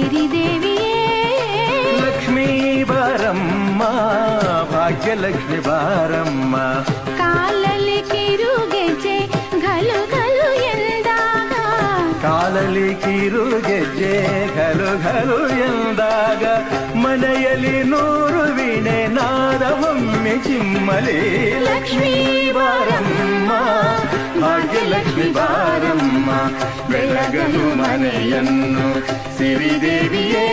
ಸಿರಿದೇವಿಯೇ. ಲಕ್ಷ್ಮೀ ಬಾರಮ್ಮ ಭಾಗ್ಯಲಕ್ಷ್ಮಿ ಬಾರಮ್ಮ. ಕಾಲಲ್ಲಿ ಕಿರುಗೆಜ್ಜೆ ಘಲು ಘಲು ಎಂದಾಗ, ಕಾಲಲ್ಲಿ ಕಿರುಗೆಜ್ಜೆ ಘಲು ಘಲು ಎಂದಾಗ, ಮನೆಯಲ್ಲಿ 100 ವೀಣೆ ನಾದವೊಮ್ಮೆ ಚಿಮ್ಮಲಿ. ಲಕ್ಷ್ಮೀ ಬಾರಮ್ಮ ಭಾಗ್ಯಲಕ್ಷ್ಮಿ ಬಾರಮ್ಮ, ಬೆಳಗಲು ಮನೆಯನ್ನು ಸಿರಿದೇವಿಯೇ.